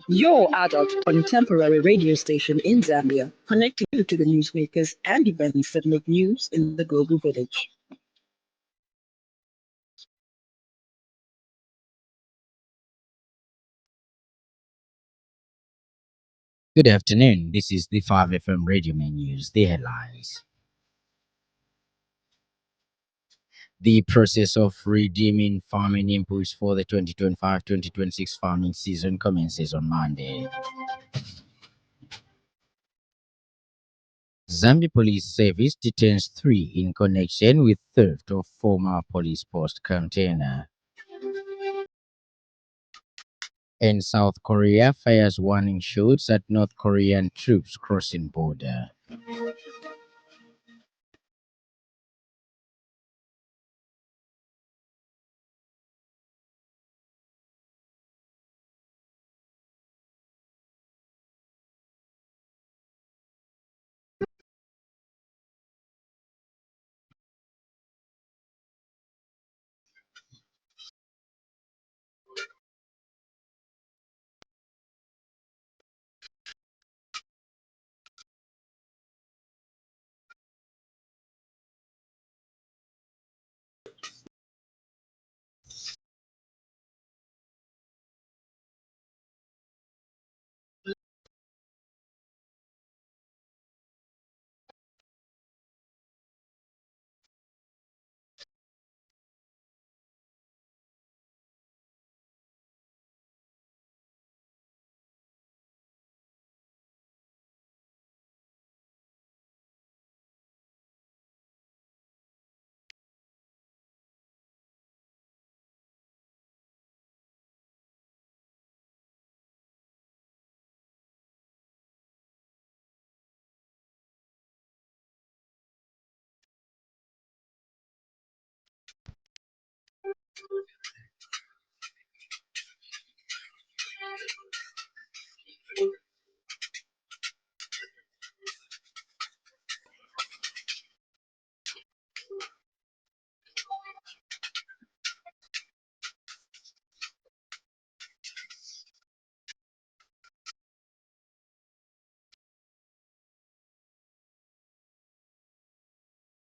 Your adult contemporary radio station in Zambia, connecting you to the newsmakers and events that make news in the global village. Good afternoon. This is the 5FM Radio News. The headlines. The process of redeeming farming inputs for the 2025-2026 farming season commences on Monday. Zambia Police Service detains three in connection with theft of former police post container. And South Korea fires warning shots at North Korean troops crossing border.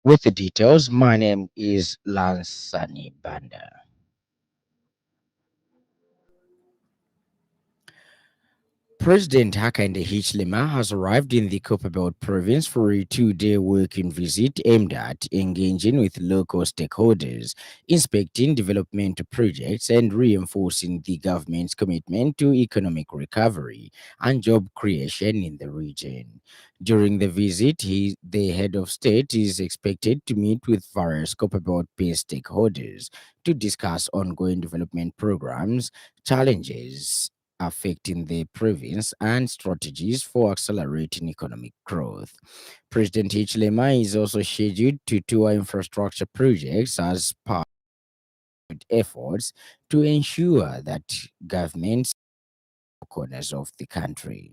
With the details, my name is Lance Sannie Banda. President Hakainde Hichilema has arrived in the Copperbelt province for a two-day working visit aimed at engaging with local stakeholders, inspecting development projects, and reinforcing the government's commitment to economic recovery and job creation in the region. During the visit, the head of state is expected to meet with various Copperbelt-based stakeholders to discuss ongoing development programs, challenges affecting the province and strategies for accelerating economic growth. President Hichilema is also scheduled to tour infrastructure projects as part of efforts to ensure that governments corners of the country.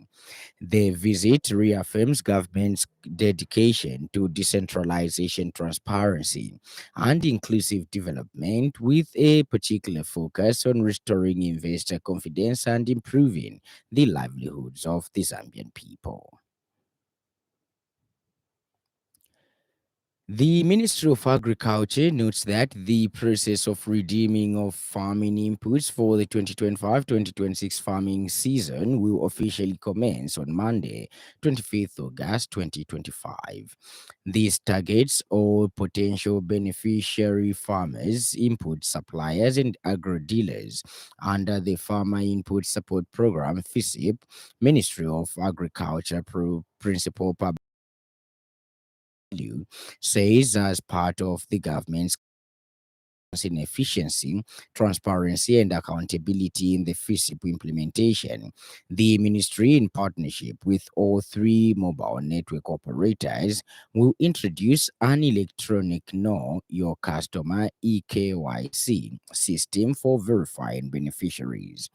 The visit reaffirms government's dedication to decentralization, transparency, and inclusive development, with a particular focus on restoring investor confidence and improving the livelihoods of the Zambian people. The Ministry of Agriculture notes that the process of redeeming of farming inputs for the 2025-2026 farming season will officially commence on Monday, 25th August 2025. This targets all potential beneficiary farmers, input suppliers, and agro-dealers under the Farmer Input Support Program (FISIP), Ministry of Agriculture Principal Public Value says as part of the government's in efficiency, transparency, and accountability in the FISIP implementation. The ministry, in partnership with all three mobile network operators, will introduce an electronic Know Your Customer (EKYC) system for verifying beneficiaries.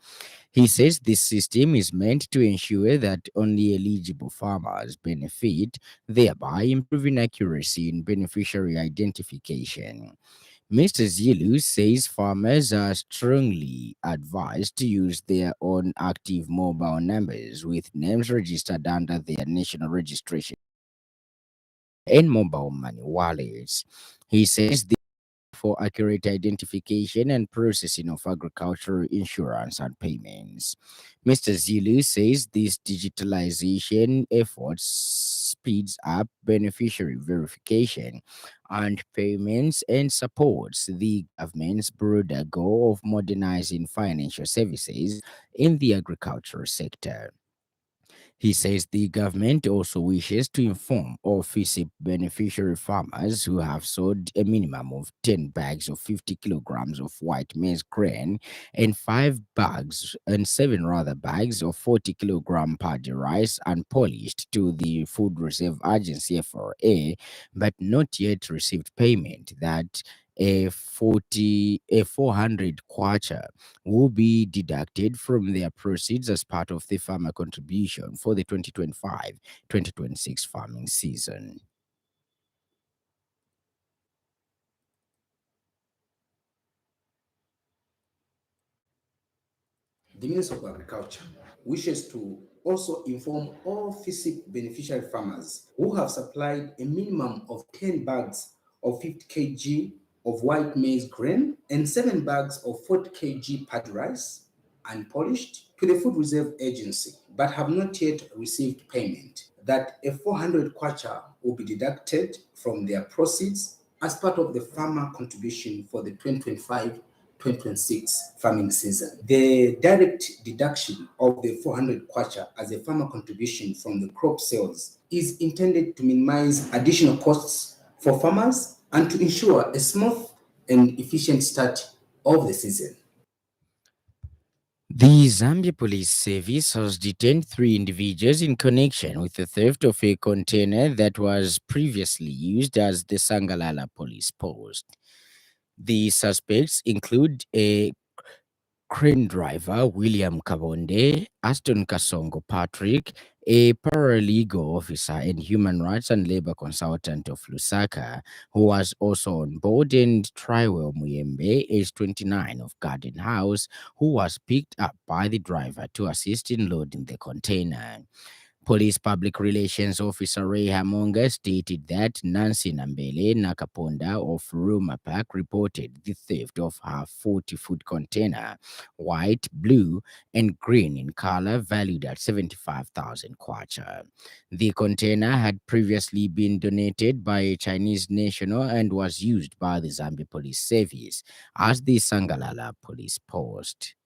He says this system is meant to ensure that only eligible farmers benefit, thereby improving accuracy in beneficiary identification. Mr. Zilu says farmers are strongly advised to use their own active mobile numbers with names registered under their national registration and mobile money wallets. He says for accurate identification and processing of agricultural insurance and payments. Mr. Zilu says this digitalization efforts speeds up beneficiary verification and payments and supports the government's broader goal of modernizing financial services in the agricultural sector. He says the government also wishes to inform all FISIP beneficiary farmers who have sold a minimum of 10 bags of 50 kilograms of white maize grain and 7 rather bags of 40-kilogram paddy rice unpolished to the Food Reserve Agency FRA, but not yet received payment that a 400 kwacha will be deducted from their proceeds as part of the farmer contribution for the 2025-2026 farming season. The Minister of Agriculture wishes to also inform all FISIP beneficiary farmers who have supplied a minimum of 10 bags of 50 kg of white maize grain and 7 bags of 40 kg paddy rice unpolished to the Food Reserve Agency but have not yet received payment, that a 400 kwacha will be deducted from their proceeds as part of the farmer contribution for the 2025-2026 farming season. The direct deduction of the 400 kwacha as a farmer contribution from the crop sales is intended to minimize additional costs for farmers and to ensure a smooth and efficient start of the season. The Zambia Police Service has detained 3 individuals in connection with the theft of a container that was previously used as the Sangalala police post. The suspects include a crane driver William Kabonde, Aston Kasongo Patrick, a paralegal officer and human rights and labor consultant of Lusaka, who was also on board, and Triwell Muyembe, age 29, of Garden House, who was picked up by the driver to assist in loading the container. Police Public Relations Officer Ray Hamonga stated that Nancy Nambele Nakaponda of Ruma Park reported the theft of her 40-foot container, white, blue, and green in color, valued at 75,000 kwacha. The container had previously been donated by a Chinese national and was used by the Zambia Police Service as the Sangalala police post.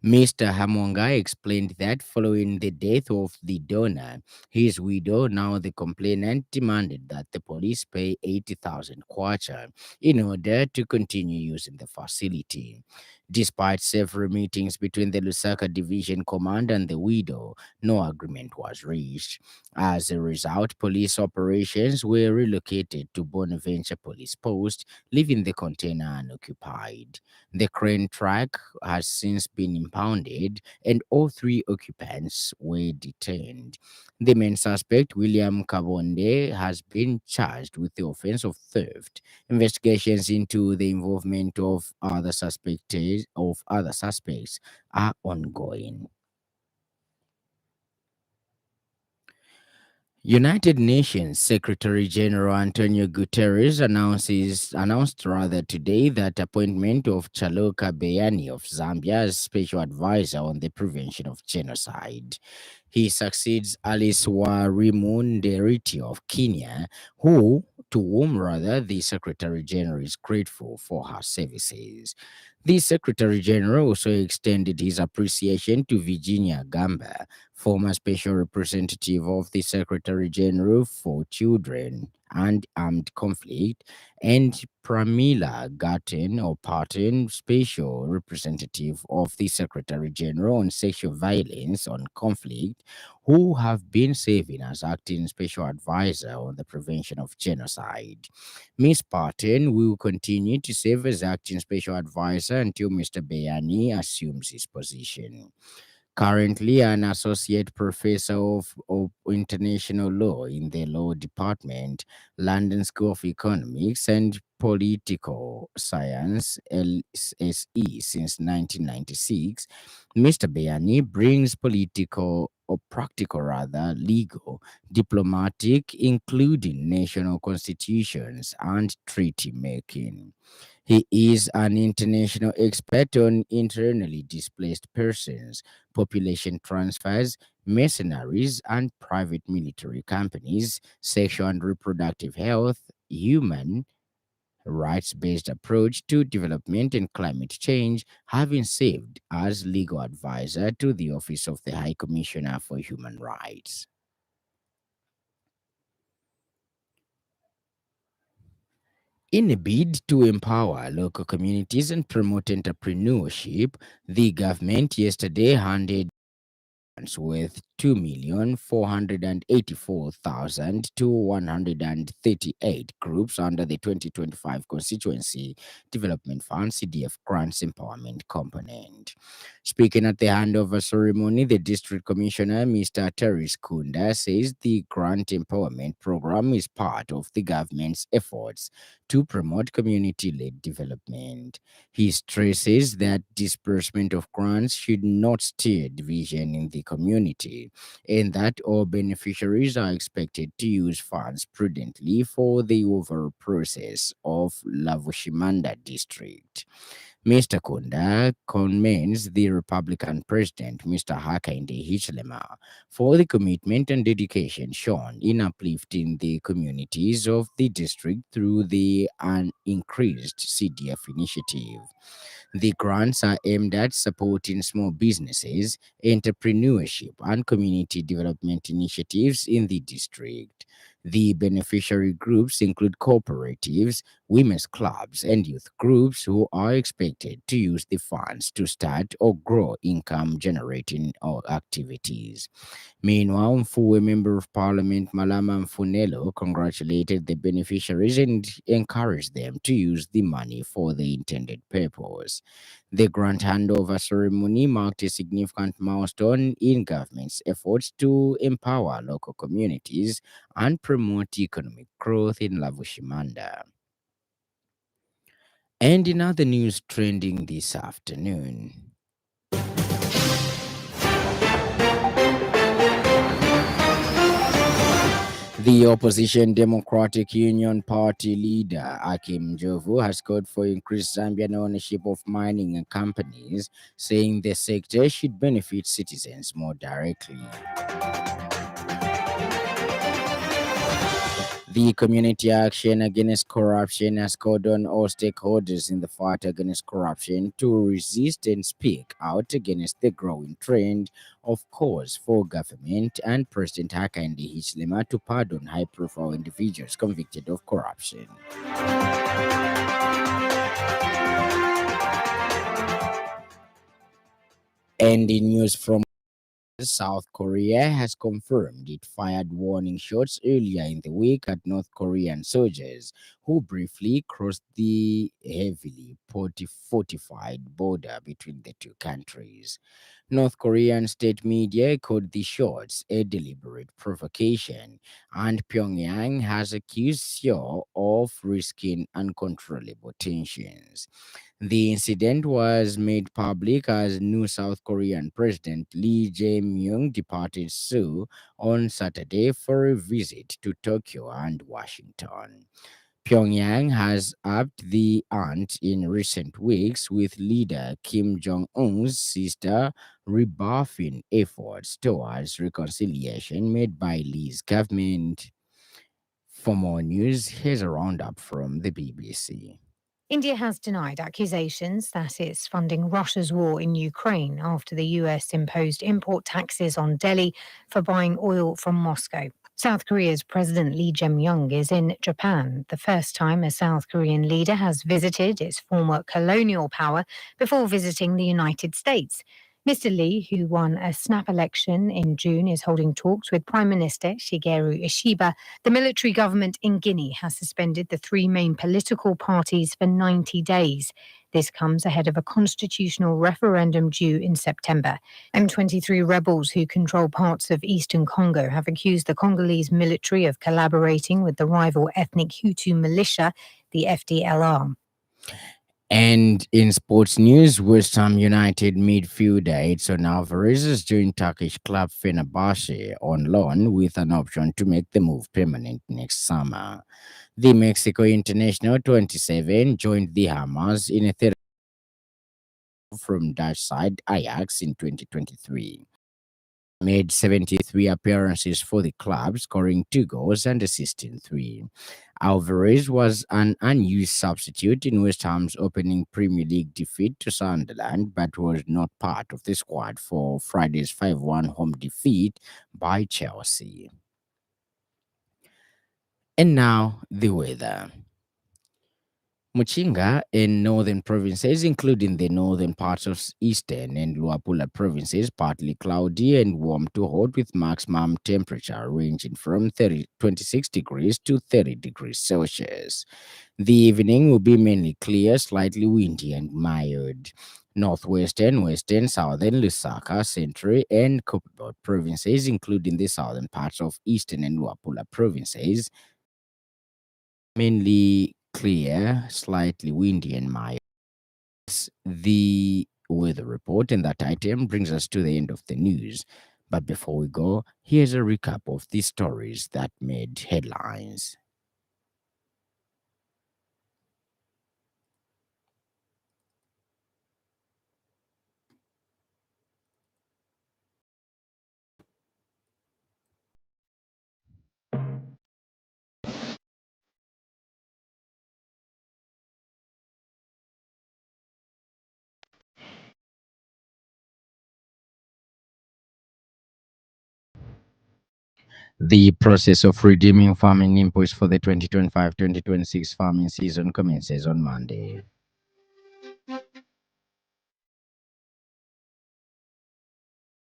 Mr. Hamonga explained that following the death of the donor, his widow, now the complainant, demanded that the police pay 80,000 kwacha in order to continue using the facility. Despite several meetings between the Lusaka Division Command and the widow, no agreement was reached. As a result, police operations were relocated to Bonaventure Police Post, leaving the container unoccupied. The crane truck has since been impounded and all 3 occupants were detained. The main suspect, William Kabonde, has been charged with the offense of theft. Investigations into the involvement of other suspects are ongoing. United Nations Secretary General Antonio Guterres announced today that appointment of Chaloka Beyani of Zambia as special advisor on the prevention of genocide. He succeeds Alice Warimunderiti of Kenya, to whom rather the Secretary General is grateful for her services. The Secretary General also extended his appreciation to Virginia Gamba, former special representative of the Secretary General for Children and Armed Conflict, and Pramila Gattin or Parton, special representative of the Secretary General on Sexual Violence on Conflict, who have been serving as acting special advisor on the prevention of genocide. Ms. Parton will continue to serve as acting special advisor until Mr. Bayani assumes his position. Currently an associate professor of international law in the Law Department, London School of Economics and Political Science, LSE, since 1996, Mr. Bayani brings political or practical rather legal, diplomatic, including national constitutions and treaty making. He is an international expert on internally displaced persons, population transfers, mercenaries, and private military companies, sexual and reproductive health, human rights based approach to development and climate change, having served as legal advisor to the Office of the High Commissioner for Human Rights. In a bid to empower local communities and promote entrepreneurship, the government yesterday handed worth 2,484,000 to 138 groups under the 2025 Constituency Development Fund CDF Grants Empowerment Component. Speaking at the handover ceremony, the District Commissioner, Mr. Teris Kunda, says the Grant Empowerment Program is part of the government's efforts to promote community-led development. He stresses that disbursement of grants should not stir division in the community and that all beneficiaries are expected to use funds prudently for the overall process of Lavushimanda district. Mr. Kunda commends the Republican President, Mr. Hakainde Hichilema, for the commitment and dedication shown in uplifting the communities of the district through the increased CDF initiative. The grants are aimed at supporting small businesses, entrepreneurship, and community development initiatives in the district. The beneficiary groups include cooperatives, women's clubs, and youth groups who are expected to use the funds to start or grow income generating activities. Meanwhile, Mfuwe Member of Parliament Malama Mfunelo congratulated the beneficiaries and encouraged them to use the money for the intended purpose. The grant handover ceremony marked a significant milestone in government's efforts to empower local communities and promote economic growth in Lavushimanda. And in other news trending this afternoon, the opposition Democratic Union Party leader Akim Jovu has called for increased Zambian ownership of mining companies, saying the sector should benefit citizens more directly. The Community Action Against Corruption has called on all stakeholders in the fight against corruption to resist and speak out against the growing trend of calls for government and President Hakainde Hichilema to pardon high-profile individuals convicted of corruption. And in news from South Korea has confirmed it fired warning shots earlier in the week at North Korean soldiers who briefly crossed the heavily fortified border between the two countries. North Korean state media called the shots a deliberate provocation, and Pyongyang has accused Seoul of risking uncontrollable tensions. The incident was made public as new South Korean President Lee Jae-myung departed Seoul on Saturday for a visit to Tokyo and Washington. Pyongyang has upped the ante in recent weeks, with leader Kim Jong-un's sister rebuffing efforts towards reconciliation made by Lee's government. For more news, here's a roundup from the BBC. India has denied accusations that it's funding Russia's war in Ukraine after the US imposed import taxes on Delhi for buying oil from Moscow. South Korea's President Lee Jae-myung is in Japan, the first time a South Korean leader has visited its former colonial power before visiting the United States. Mr. Lee, who won a snap election in June, is holding talks with Prime Minister Shigeru Ishiba. The military government in Guinea has suspended the three main political parties for 90 days. This comes ahead of a constitutional referendum due in September. M23 rebels who control parts of eastern Congo have accused the Congolese military of collaborating with the rival ethnic Hutu militia, the FDLR. And in sports news, West Ham United midfielder Edson Alvarez is joined Turkish club Fenerbahce on loan with an option to make the move permanent next summer. The Mexico international 27 joined the Hammers in a third from Dutch side Ajax in 2023. Made 73 appearances for the club, scoring 2 goals and assisting 3. Alvarez was an unused substitute in West Ham's opening Premier League defeat to Sunderland, but was not part of the squad for Friday's 5-1 home defeat by Chelsea. And now, the weather. Muchinga in northern provinces, including the northern parts of eastern and Luapula provinces, partly cloudy and warm to hot with maximum temperature ranging from 26 degrees to 30 degrees Celsius. The evening will be mainly clear, slightly windy and mild. Northwestern, western, southern, Lusaka, Central, and Copperbelt provinces, including the southern parts of eastern and Luapula provinces, mainly clear, slightly windy and mild. The weather report, and that item brings us to the end of the news. But before we go, here's a recap of the stories that made headlines. The process of redeeming farming inputs for the 2025-2026 farming season commences on Monday.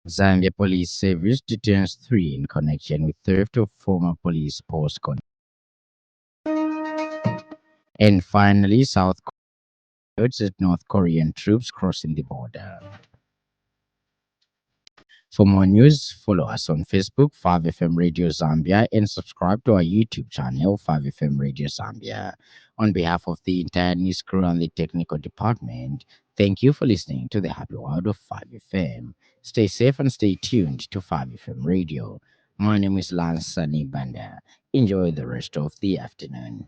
Zambia Police Service detains 3 in connection with theft of former police post. And finally, South Korea urges North Korean troops crossing the border. For more news, follow us on Facebook, 5FM Radio Zambia, and subscribe to our YouTube channel, 5FM Radio Zambia. On behalf of the entire news crew and the technical department, thank you for listening to the happy world of 5FM. Stay safe and stay tuned to 5FM Radio. My name is Lance Sannie. Enjoy the rest of the afternoon.